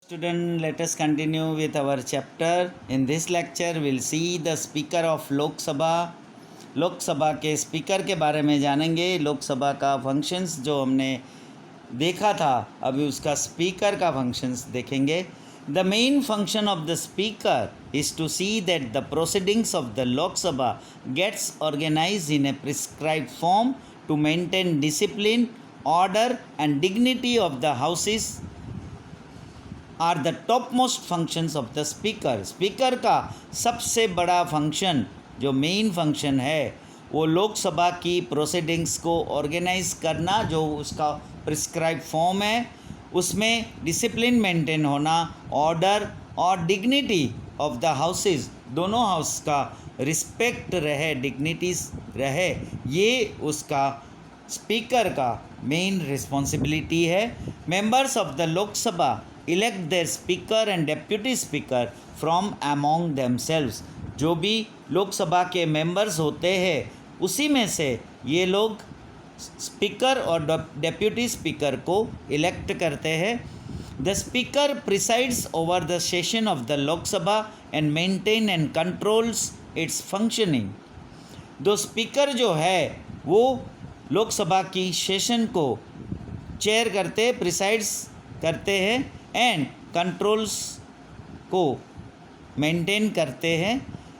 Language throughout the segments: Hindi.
Student, let us continue with our chapter. In this lecture, we'll see the speaker of Lok Sabha. लोक सभा के स्पीकर के बारे में जानेंगे। लोक सभा का फंक्शंस जो हमने देखा था, अभी उसका स्पीकर का फंक्शंस देखेंगे। The main function of the speaker is to see that the proceedings of the Lok Sabha gets organised in a prescribed form to maintain discipline, order and dignity of the houses are the topmost functions of the speaker. Speaker का सबसे बड़ा फंक्शन, जो मेन फंक्शन है, वो लोकसभा की प्रोसीडिंग्स को ऑर्गेनाइज करना, जो उसका प्रिस्क्राइब फॉर्म है, उसमें डिसिप्लिन मेंटेन होना, ऑर्डर और डिग्निटी ऑफ द हाउसेस, दोनों हाउस का रिस्पेक्ट रहे, डिग्निटीज रहे, ये उसका स्पीकर का मेन रिस्पॉन्सिबिलिटी है। Members of the Lok Sabha elect their speaker and deputy speaker from among themselves. जो भी लोकसभा के मेंबर्स होते हैं, उसी में से ये लोग स्पीकर और डेप्यूटी स्पीकर को इलेक्ट करते हैं। The speaker presides over the session of the Lok Sabha and maintain and controls it's functioning. दो स्पीकर जो है वो लोकसभा की सेशन को चेयर करते, प्रिसाइड्स करते हैं एंड कंट्रोल्स को मेंटेन करते हैं।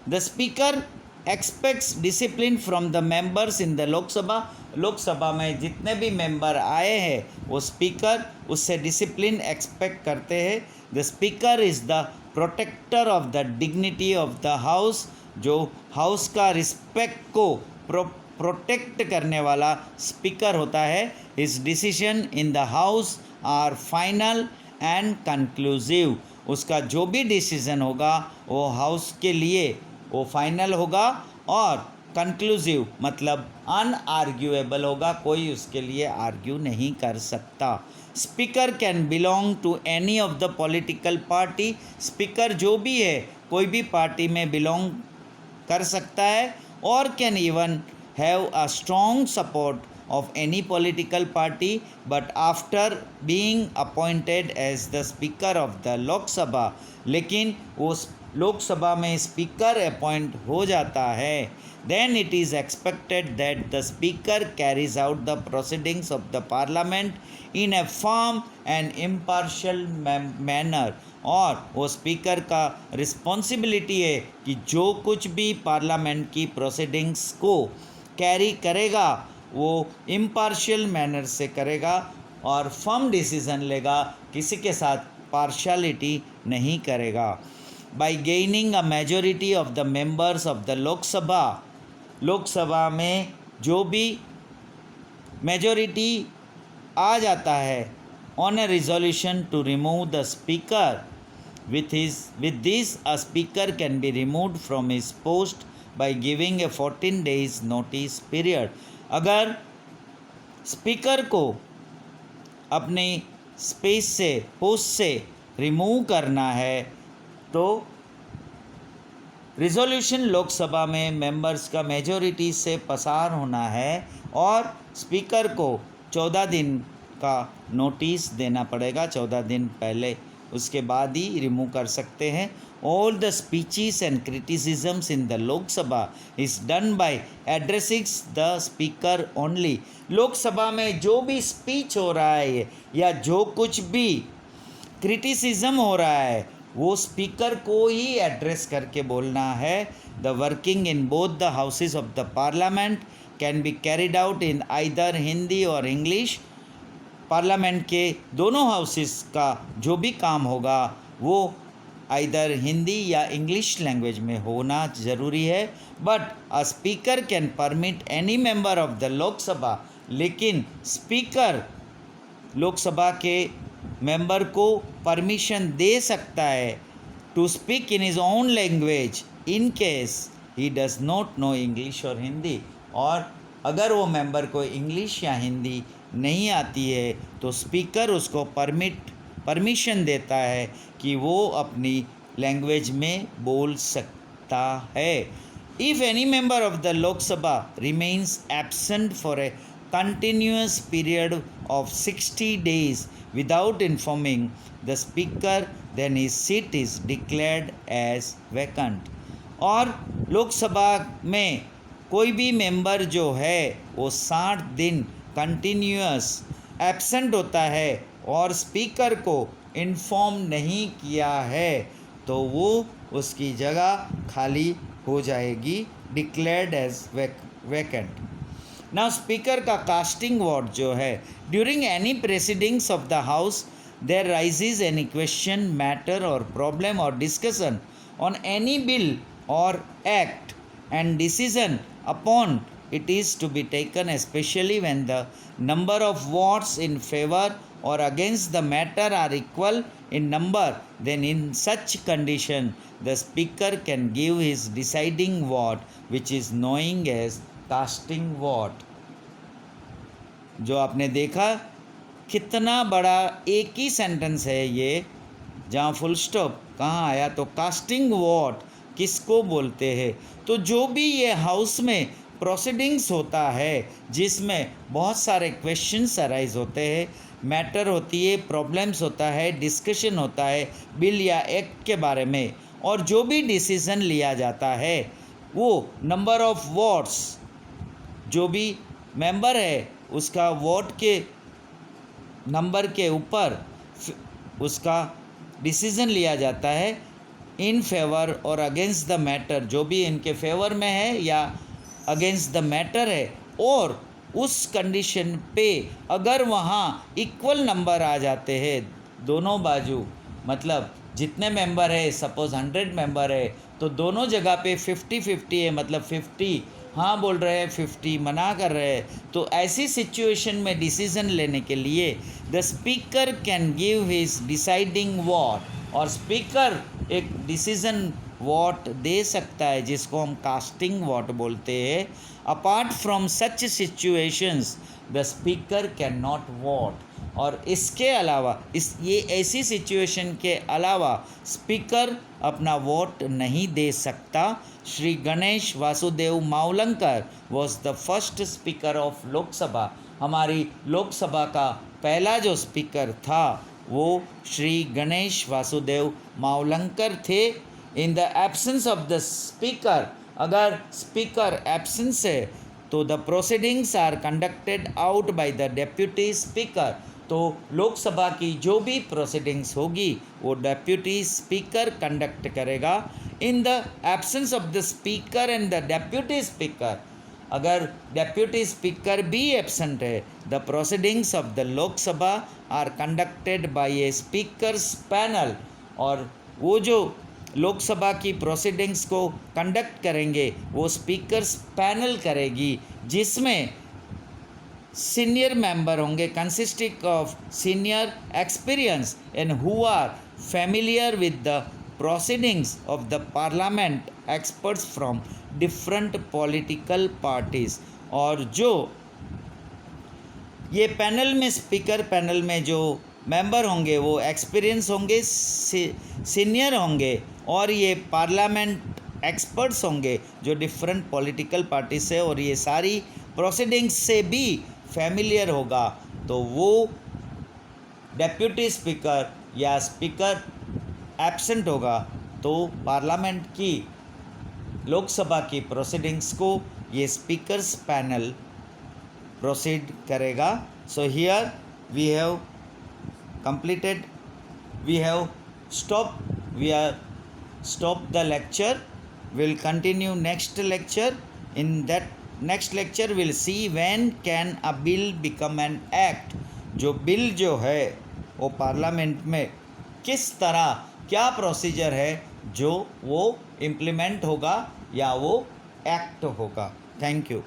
The speaker aspects discipline from the members in the Lok Sabha. Lok Sabha में जितने भी मेंबर आए हैं, वो स्पीकर उससे डिसिप्लिन एक्सपेक्ट करते हैं। The speaker is the protector of the dignity of the house. जो हाउस का रिस्पेक्ट को प्रोटेक्ट करने वाला स्पीकर होता है। His decision in the house are final and conclusive. उसका जो भी डिसीजन होगा वो हाउस के लिए वो फाइनल होगा और कंक्लूसिव मतलब अनआर्ग्यूएबल होगा, कोई उसके लिए आर्ग्यू नहीं कर सकता। Speaker can belong to any of the political party. Speaker जो भी है, कोई भी पार्टी में बिलोंग कर सकता है और can even have a strong support of any political party, but after being appointed as the speaker of the Lok Sabha, लेकिन वो लोक सभा में स्पीकर अपॉइंट हो जाता है, then it is expected that the speaker carries out the proceedings of the parliament in a firm and impartial manner। और वो स्पीकर का रिस्पॉन्सिबिलिटी है कि जो कुछ भी पार्लियामेंट की प्रोसीडिंग्स को कैरी करेगा वो इम्पार्शियल मैनर से करेगा और फर्म डिसीज़न लेगा, किसी के साथ पार्शलिटी नहीं करेगा। By gaining a majority of the members of the Lok Sabha, Lok Sabha में जो भी मेजॉरिटी आ जाता है on a resolution to remove the speaker, with this a speaker can be removed from his post by giving a 14 days notice period। अगर स्पीकर को अपने स्पेस से, पोस्ट से रिमूव करना है तो रिजोल्यूशन लोकसभा में मेंबर्स का मेजॉरिटी से पास होना है और स्पीकर को 14 दिन का नोटिस देना पड़ेगा, 14 दिन पहले, उसके बाद ही रिमूव कर सकते हैं। All the speeches and criticisms in the Lok Sabha is done by addressing the speaker only. Lok Sabha में जो भी स्पीच हो रहा है या जो कुछ भी क्रिटिसिज्म हो रहा है, वो स्पीकर को ही एड्रेस करके बोलना है। The working in both the houses of the parliament can be carried out in either Hindi और इंग्लिश। पार्लियामेंट के दोनों हाउसेस का जो भी काम होगा वो आइदर हिंदी या इंग्लिश लैंग्वेज में होना ज़रूरी है। But a speaker can permit any member of the Lok Sabha, लेकिन स्पीकर लोकसभा के मेंबर को परमिशन दे सकता है to speak in his own language in case he does not know English और हिंदी। और अगर वो मेंबर को इंग्लिश या हिंदी नहीं आती है तो स्पीकर उसको परमिशन देता है कि वो अपनी लैंग्वेज में बोल सकता है। If any member of the Lok Sabha remains absent for a continuous period of 60 days without informing the speaker, then his seat is declared as vacant. और लोकसभा में कोई भी मेंबर जो है वो 60 दिन कंटिन्यूअस एब्सेंट होता है और स्पीकर को इन्फॉर्म नहीं किया है तो वो उसकी जगह खाली हो जाएगी, declared as vacant. Now speaker का कास्टिंग वोट जो है, during any proceedings of the house there rises any question, matter और प्रॉब्लम और डिस्कशन ऑन एनी बिल और act and decision upon it is to be taken, especially when the number of votes in favor or against the matter are equal in number, then in such condition the speaker can give his deciding vote, which is known as casting vote. जो आपने देखा कितना बड़ा एक ही सेंटेंस है ये, जहाँ फुल स्टॉप कहाँ आया, तो कास्टिंग वोट किसको बोलते हैं. तो जो भी ये हाउस में प्रोसीडिंग्स होता है जिसमें बहुत सारे क्वेश्चंस अराइज होते हैं, मैटर होती है, प्रॉब्लम्स होता है, डिस्कशन होता है बिल या एक्ट के बारे में, और जो भी डिसीज़न लिया जाता है वो नंबर ऑफ वोट्स, जो भी मेंबर है उसका वोट के नंबर के ऊपर उसका डिसीज़न लिया जाता है, इन फेवर और अगेंस्ट द मैटर, जो भी इनके फेवर में है या अगेंस्ट द मैटर है, और उस कंडीशन पे अगर वहाँ इक्वल नंबर आ जाते हैं दोनों बाजू, मतलब जितने मेंबर है, सपोज 100 मेंबर है तो दोनों जगह पे 50-50 है, मतलब 50 हाँ बोल रहे हैं, 50 मना कर रहे हैं, तो ऐसी सिचुएशन में डिसीज़न लेने के लिए the speaker can give his deciding vote, और स्पीकर एक डिसीज़न वोट दे सकता है जिसको हम कास्टिंग वोट बोलते हैं. Apart from such situations the speaker can not vote, और इसके अलावा ये ऐसी सिचुएशन के अलावा स्पीकर अपना वोट नहीं दे सकता. Shri Ganesh Vasudev Mavalankar was the first speaker of Lok Sabha. हमारी लोकसभा का पहला जो स्पीकर था वो श्री गणेश वासुदेव मावलंकर थे. In the absence of the speaker, अगर स्पीकर एब्सेंस है तो the proceedings are conducted out by the deputy speaker. तो लोकसभा की जो भी प्रोसीडिंग्स होगी वो डेप्यूटी स्पीकर कंडक्ट करेगा. In the absence of the speaker and the deputy speaker, अगर डेप्यूटी स्पीकर भी एब्सेंट है, the proceedings of the Lok Sabha are conducted by a speakers panel, और वो जो लोकसभा की प्रोसीडिंग्स को कंडक्ट करेंगे वो स्पीकर्स पैनल करेगी, जिसमें सीनियर मेंबर होंगे consisting of senior experience and who are familiar with the proceedings of the parliament, experts from different political parties. और जो ये पैनल में, स्पीकर पैनल में जो मेंबर होंगे वो एक्सपीरियंस होंगे, सीनियर होंगे, और ये पार्लियामेंट एक्सपर्ट्स होंगे जो डिफरेंट पॉलिटिकल पार्टी से, और ये सारी प्रोसीडिंग्स से भी फैमिलियर होगा. तो वो डेप्यूटी स्पीकर या स्पीकर एब्सेंट होगा तो पार्लियामेंट की, लोकसभा की प्रोसीडिंग्स को ये स्पीकर्स पैनल प्रोसीड करेगा. So here we have completed, we have stopped the lecture. We'll continue next lecture. In that next lecture we'll see when can a bill become an act. जो बिल जो है वो पार्लियामेंट में किस तरह, क्या प्रोसीजर है जो वो इम्प्लीमेंट होगा या वो एक्ट होगा. Thank you.